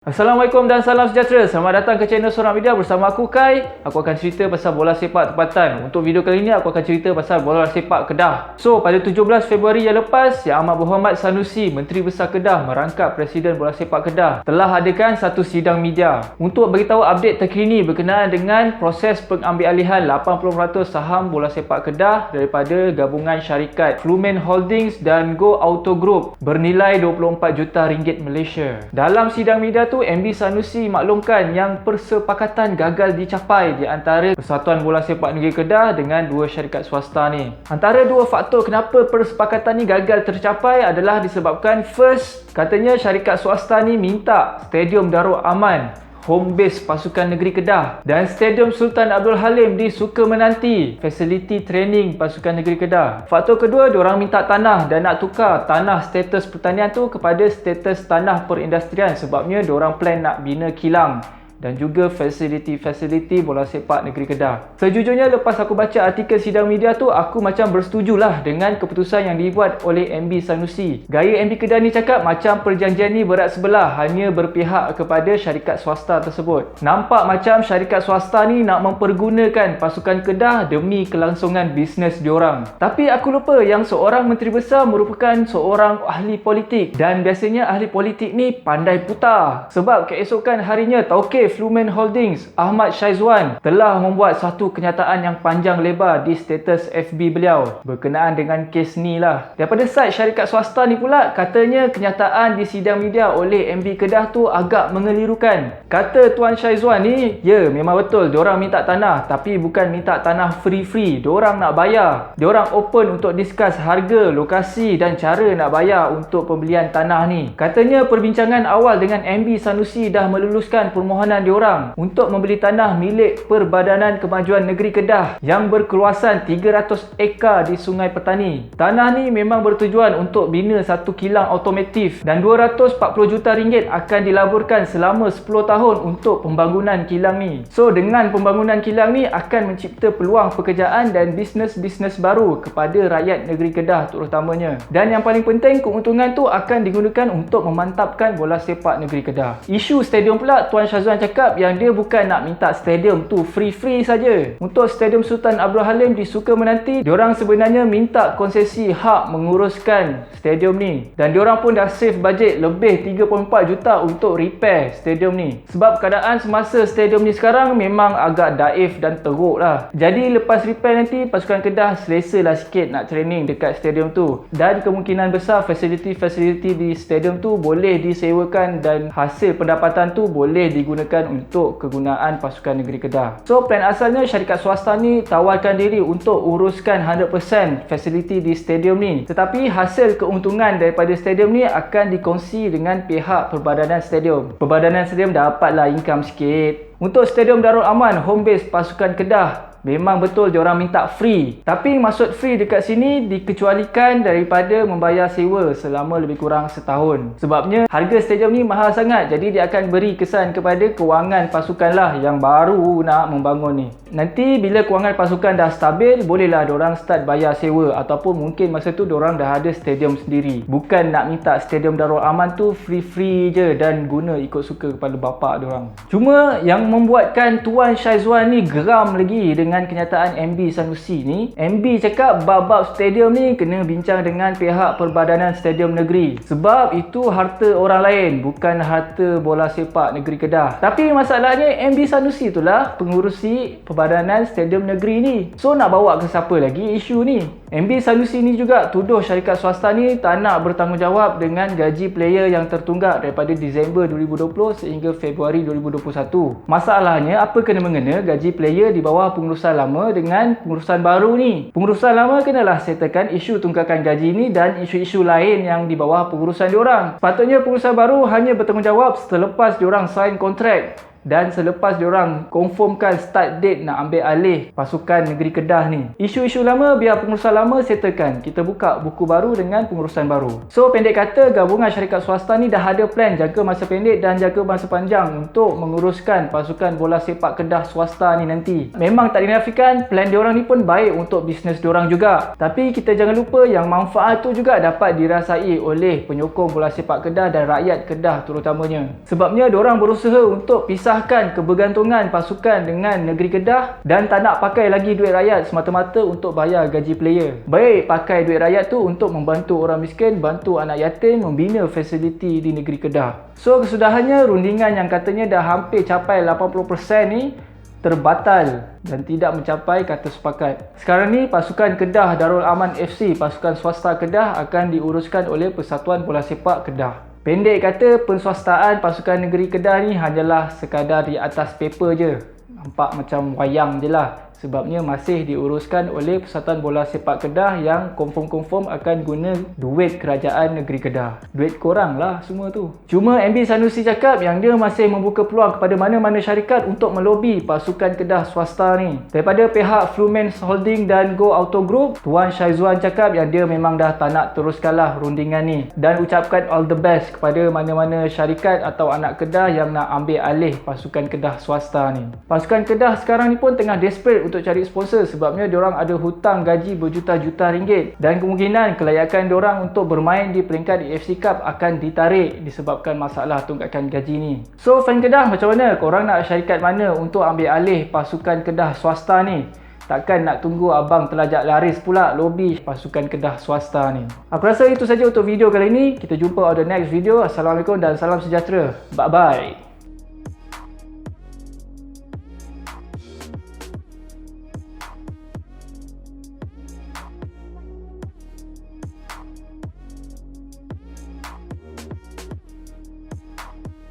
Assalamualaikum dan salam sejahtera. Selamat datang ke channel Seorang Media bersama aku Kai. Aku akan cerita pasal bola sepak tempatan. Untuk video kali ini aku akan cerita pasal bola sepak Kedah. So, pada 17 Februari yang lepas, Yang Amat Berhormat Sanusi, Menteri Besar Kedah merangkap Presiden Bola Sepak Kedah telah adakan satu sidang media untuk beritahu update terkini berkenaan dengan proses pengambilalihan 80% saham bola sepak Kedah daripada gabungan syarikat Flumen Holdings dan Go Auto Group bernilai 24 juta ringgit Malaysia. Dalam sidang media tu, MB Sanusi maklumkan yang persepakatan gagal dicapai di antara Persatuan Bola Sepak Negeri Kedah dengan dua syarikat swasta ni. Antara dua faktor kenapa persepakatan ni gagal tercapai adalah disebabkan first, katanya syarikat swasta ni minta Stadium Darul Aman, home base pasukan negeri Kedah, dan Stadium Sultan Abdul Halim di Suka-Menanti, fasiliti training pasukan negeri Kedah. Faktor kedua, diorang minta tanah dan nak tukar tanah status pertanian tu kepada status tanah perindustrian sebabnya diorang plan nak bina kilang dan juga fasiliti bola sepak negeri Kedah. Sejujurnya lepas aku baca artikel sidang media tu, aku macam bersetujulah dengan keputusan yang dibuat oleh MB Sanusi. Gaya MB Kedah ni cakap macam perjanjian ni berat sebelah, hanya berpihak kepada syarikat swasta tersebut. Nampak macam syarikat swasta ni nak mempergunakan pasukan Kedah demi kelangsungan bisnes diorang. Tapi aku lupa yang seorang menteri besar merupakan seorang ahli politik, dan biasanya ahli politik ni pandai putar. Sebab keesokan harinya Tauke Flumen Holdings Ahmad Syaizwan telah membuat satu kenyataan yang panjang lebar di status FB beliau berkenaan dengan kes ni lah. Daripada side syarikat swasta ni pula, katanya kenyataan di sidang media oleh MB Kedah tu agak mengelirukan. Kata Tuan Syaizwan ni, ya memang betul diorang minta tanah, tapi bukan minta tanah free-free, diorang nak bayar. Diorang open untuk discuss harga, lokasi dan cara nak bayar untuk pembelian tanah ni. Katanya perbincangan awal dengan MB Sanusi dah meluluskan permohonan diorang untuk membeli tanah milik Perbadanan Kemajuan Negeri Kedah yang berkeluasan 300 ekar di Sungai Petani. Tanah ni memang bertujuan untuk bina satu kilang automotif dan 240 juta ringgit akan dilaburkan selama 10 tahun untuk pembangunan kilang ni. So dengan pembangunan kilang ni akan mencipta peluang pekerjaan dan bisnes-bisnes baru kepada rakyat negeri Kedah terutamanya. Dan yang paling penting, keuntungan tu akan digunakan untuk memantapkan bola sepak negeri Kedah. Isu stadium pula, Tuan Syaizwan cakap yang dia bukan nak minta stadium tu free-free saja. Untuk Stadium Sultan Abdul Halim di Suka-Menanti, diorang sebenarnya minta konsesi hak menguruskan stadium ni, dan diorang pun dah save bajet lebih 3.4 juta untuk repair stadium ni. Sebab keadaan semasa stadium ni sekarang memang agak daif dan teruk lah. Jadi lepas repair nanti, pasukan Kedah selesa lah sikit nak training dekat stadium tu, dan kemungkinan besar fasiliti di stadium tu boleh disewakan dan hasil pendapatan tu boleh digunakan untuk kegunaan pasukan negeri Kedah. So plan asalnya syarikat swasta ni tawarkan diri untuk uruskan 100% fasiliti di stadium ni, tetapi hasil keuntungan daripada stadium ni akan dikongsi dengan pihak Perbadanan Stadium. Perbadanan Stadium dapatlah income sikit. Untuk Stadium Darul Aman, home base pasukan Kedah, memang betul diorang minta free. Tapi maksud free dekat sini dikecualikan daripada membayar sewa selama lebih kurang setahun. Sebabnya harga stadium ni mahal sangat, jadi dia akan beri kesan kepada kewangan pasukan lah yang baru nak membangun ni. Nanti bila kewangan pasukan dah stabil, bolehlah diorang start bayar sewa, ataupun mungkin masa tu diorang dah ada stadium sendiri. Bukan nak minta Stadium Darul Aman tu free-free je dan guna ikut suka kepada bapak diorang. Cuma yang membuatkan Tuan Syaizwan ni geram lagi dengan kenyataan MB Sanusi ni, MB cakap bab-bab stadium ni kena bincang dengan pihak Perbadanan Stadium Negeri, sebab itu harta orang lain, bukan harta bola sepak negeri Kedah. Tapi masalahnya MB Sanusi itulah pengurusi Perbadanan Stadium Negeri ni. So nak bawa ke siapa lagi isu ni? MB Sanusi ni juga tuduh syarikat swasta ni tak nak bertanggungjawab dengan gaji player yang tertunggak daripada Disember 2020 sehingga Februari 2021. Masalahnya apa kena-mengena gaji player di bawah pengurusan lama dengan pengurusan baru ni? Pengurusan lama kenalah settlekan isu tunggakan gaji ni dan isu-isu lain yang di bawah pengurusan diorang. Sepatutnya pengurusan baru hanya bertanggungjawab selepas diorang sign kontrak Dan selepas diorang confirmkan start date nak ambil alih pasukan negeri Kedah ni, isu-isu lama biar pengurusan lama settlekan. Kita buka buku baru dengan pengurusan baru. So pendek kata, gabungan syarikat swasta ni dah ada plan jangka masa pendek dan jangka masa panjang untuk menguruskan pasukan bola sepak Kedah swasta ni nanti. Memang tak dinafikan plan diorang ni pun baik untuk bisnes diorang juga. Tapi kita jangan lupa yang manfaat tu juga dapat dirasai oleh penyokong bola sepak Kedah dan rakyat Kedah terutamanya. Sebabnya diorang berusaha untuk pisahkan kebergantungan pasukan dengan negeri Kedah dan tak nak pakai lagi duit rakyat semata-mata untuk bayar gaji player. Baik pakai duit rakyat tu untuk membantu orang miskin, bantu anak yatim, membina fasiliti di negeri Kedah. So kesudahannya, rundingan yang katanya dah hampir capai 80% ni terbatal dan tidak mencapai kata sepakat. Sekarang ni pasukan Kedah Darul Aman FC, pasukan swasta Kedah, akan diuruskan oleh Persatuan Bola Sepak Kedah. Pendek kata, penswastaan pasukan negeri Kedah ni hanyalah sekadar di atas paper je. Nampak macam wayang je lah. Sebabnya masih diuruskan oleh Persatuan Bola Sepak Kedah yang confirm akan guna duit kerajaan negeri Kedah. Duit korang lah semua tu. Cuma MB Sanusi cakap yang dia masih membuka peluang kepada mana-mana syarikat untuk melobi pasukan Kedah swasta ni. Daripada pihak Fluminense Holding dan Go Auto Group, Tuan Syaizuan cakap yang dia memang dah tak nak teruskanlah rundingan ni dan ucapkan all the best kepada mana-mana syarikat atau anak Kedah yang nak ambil alih pasukan Kedah swasta ni. Pasukan Kedah sekarang ni pun tengah desperate untuk cari sponsor sebabnya diorang ada hutang gaji berjuta-juta ringgit dan kemungkinan kelayakan diorang untuk bermain di peringkat AFC Cup akan ditarik disebabkan masalah tunggakan gaji ni. So fan Kedah, macam mana? Korang nak syarikat mana untuk ambil alih pasukan Kedah swasta ni? Takkan nak tunggu abang telajak laris pula lobi pasukan Kedah swasta ni. Aku rasa itu saja untuk video kali ini. Kita jumpa on the next video. Assalamualaikum dan salam sejahtera. Bye bye.